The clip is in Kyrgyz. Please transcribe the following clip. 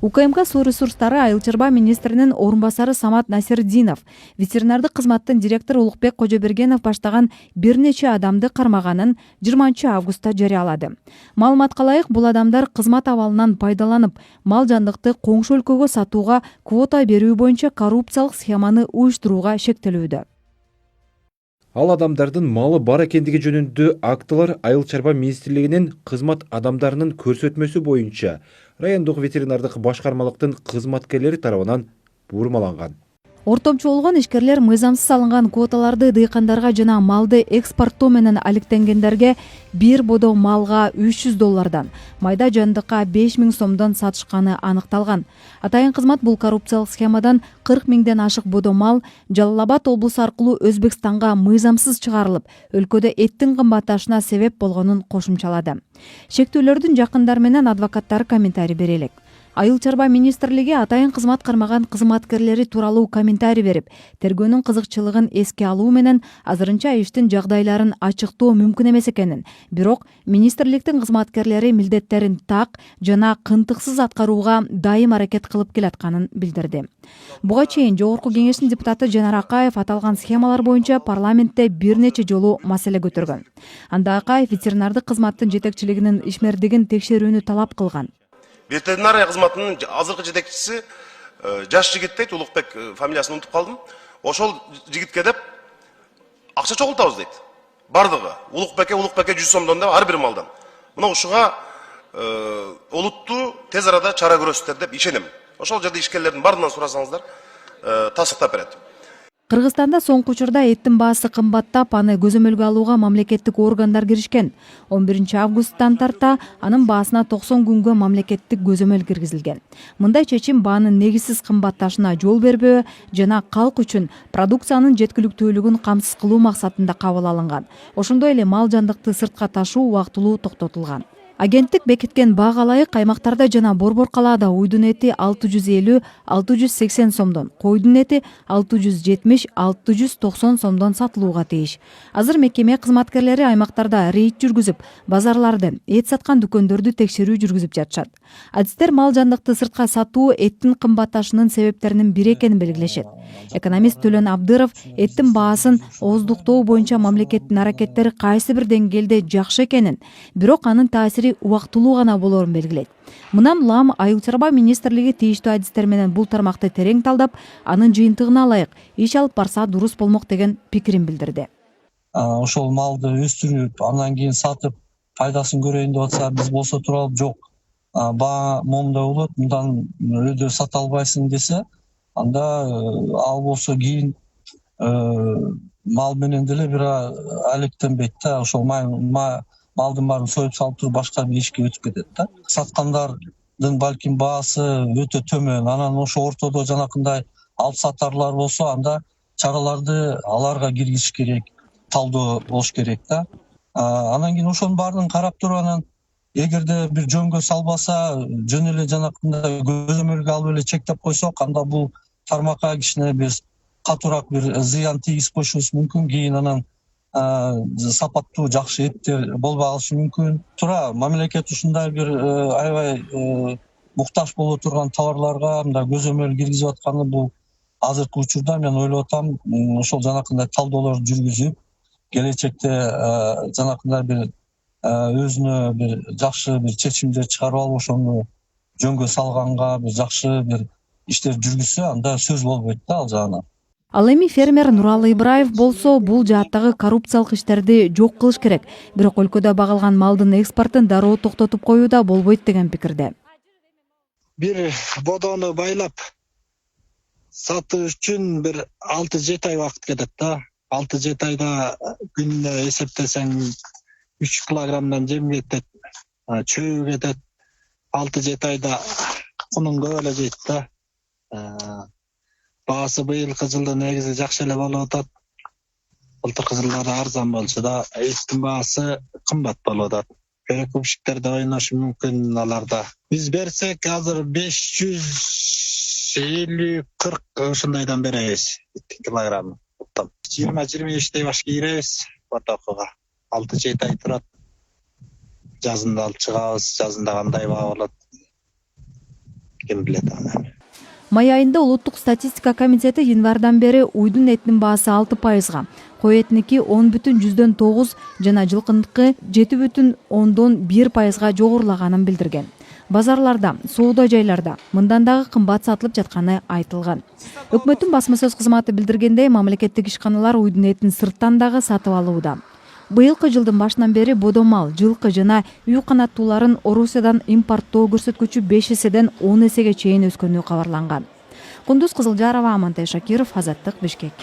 УКМК суу ресурстары Айыл чарба министринин орун басары Самат Насирдинов, ветеринардык кызматтын директору Улукбек Кожобергенов баштаган бир нече адамды кармаганын 20 августта жарыялады. Маалыматка ылайык, бул адамдар кызмат абалынан пайдаланып, мал жандыкты коңшу өлкөгө сатууга квота берүү боюнча коррупциялык схеманы уюштурууга шектелүүдө. Ал адамдардын малы бар экендиги жөнүндө актылар Айыл чарба министрлигинин кызмат адамдарынын көрсөтмөсү боюнча райондук ветеринардык башкармалыктын кызматкерлери тарабынан бурмаланган. Ортомчу болгон ишкерлер мыйзамсыз алынган квоталарды дыйкандарга жана малды экспорттоо менен алектенгендерге бир бодо малга $300, майда жандыкка 5000 сомдон сатышканы аныкталган. Атайын кызмат бул коррупциялык схемадан 40 000ден ашык бодо мал Жалал Абад облусу аркылуу Өзбекстанга мыйзамсыз чыгарылып, өлкөдө эттин кымбатташына себеп болгонун кошумчалады. Шектүүлөрдүн жакындары менен адвокаттары комментарий бере элек. Айыл чарба министрлиги атайын кызмат кармаган кызматкерлери тууралуу комментарий берип, тергөөнүн кызыкчылыгын эске алуу менен азырынча иштин жагдайларын ачыктоо мүмкүн эмес экенин, бирок министрликтин кызматкерлери милдеттерин так жана кынтыксыз аткарууга дайым аракет кылып келатканын билдирди. Буга чейин Жогорку Кеңештин депутаты Жанар Акаев аталган схемалар боюнча парламентте бир нече жолу маселе көтөргөн. Анда Акаев ветеринардык кызматтын жетекчилигинин ишмердигин текшерүүнү талап кылган. Ветеринария кызматынын азыркы жетекчиси жаш жигит дейт, Улукбек фамилиясын унутуп калдым. Ошол жигитке деп акча чогултабыз дейт. Бардыгы Улукбекке 100 сомдон деп ар бир малдан. Мына ушуга олуттуу тез арада чара көрөсүздөр деп ишенем. Ошол жерде ишкерлердин баарынан сурасаңыздар тасыктап берет. Кыргызстанда соңку учурда эттин баасы кымбаттап, аны көзөмөлгө алууга мамлекеттик органдар киришкен. 11-августтан тарта анын баасына 90 күнгө мамлекеттик көзөмөл киргизилген. Мындай чечим баанын негизсиз кымбатташына жол бербөө жана калк үчүн продукциянын жеткиликтүүлүгүн камсыз кылуу максатында кабыл алынган. Ошондой эле мал жандыкты сыртка ташуу убактылуу токтотулган. Агенттик бекиткен бага ылайык аймактарда жана Борбор калаада уйдун эти 650-680 сомдон, койдун эти 670-690 сомдон сатылууга тийиш. Азыр мекеме кызматкерлери аймактарда рейд жүргүзүп, базарларды, эт саткан дүкөндөрдү текшерүү жүргүзүп жатышат. Адистер мал жандыкты сыртка сатуу эттин кымбатташынын себептеринин бири экенин белгилешет. Экономист Төлөн Абдыров эттин баасын ооздуктоо боюнча мамлекеттин аракеттери кайсы бир деңгээлде жакшы экенин, бирок анын таасири убактылуу гана болорун белгилейт. Мындан улам Айыл чарба министрлиги тийиштүү адистер менен бул тармакты терең талдап, анын жыйынтыгына ылайык иш алып барса дурус болмок деген пикирин билдирди. Ошол малды өстүрүп, андан кийин сатып, пайдасын көрөйүн деп атса, биз болсо туралып жок. Баа момундай болот, мындан өйдө сата албайсың десе, анда ал болсо кийин мал менен деле бир алектенбейт да, ошол малдын баарын союп салып туруп башка бир ишке өтүп кетет да. Саткандардын балким баасы өтө төмөн, анан ошо ортодо жанакындай алып сатарлар болсо, анда чараларды аларга киргизиш керек, талдоо болуш керек да. Анан кийин ошонун баарын карап туруп, анан эгерде бир жөнгө салбаса, жөн эле жанакындай көзөмөлгө алып эле чектеп койсок, анда бул тармакка кичине биз катуураак бир зыян тийгизип коюшубуз мүмкүн. Кийин анан сапаттуу жакшы эттер болбой калышы мүмкүн. Туура мамлекет ушундай бир аябай муктаж боло турган товарларга мындай көзөмөл киргизип атканы бул азыркы учурда мен ойлоп атам, ошол жанакындай талдоолорду жүргүзүп, келечекте жанакындай бир өзүнө бир жакшы бир чечимдер чыгарып алып, ошону жөнгө салганга бир жакшы бир иштер жүргүзсө, анда сөз болбойт да ал жагынан. Ал эми фермер Нуралы Ибраев болсо бул жааттагы коррупциялык иштерди жок кылыш керек, бирок өлкөдө багылган малдын экспортун дароо токтотуп коюуда болбойт деген пикирде. Бир бодону байлап сатуу үчүн бир 6-7 ай убакыт кетет да. 6-7 айда күнүнө эсептесең 3 килограммдан жем кетет, чөбү кетет. 6-7 айда кунун көп эле жейт да. Баасы быйылкы жылда негизи жакшы эле болуп атат. Былтыркы жылдары арзан болчу да, эттин баасы кымбат болуп атат. Перекупщиктерде ойношу мүмкүн аларда. Биз берсек азыр 550-40 ошондойдон беребиз килограмм. 20-25 баш кийребиз потокуга. 6-7 ай турат. Жазында алып чыгабыз, жазында кандай баа болот. ким билет аны. Май айында улуттук статистика комитети январдан бери уйдун этинин баасы 6%, кой этиники 10,9 жана жылкыныкы 7,1% жогорулаганын билдирген. Базарларда, соода жайларда мындан дагы кымбат сатылып жатканы айтылган. Өкмөттүн басма сөз кызматы билдиргендей, мамлекеттик ишканалар уйдун этин сырттан дагы сатып алууда. Быйылкы жылдын башынан бери бодо мал, жылкы жана үй канаттууларын Орусиядан импорттоо көрсөткүчү 5 эседен 10 эсеге чейин өскөнү кабарланган. Кундуз Кызылжарова, Амантай Шакиров, Азаттык, Бишкек.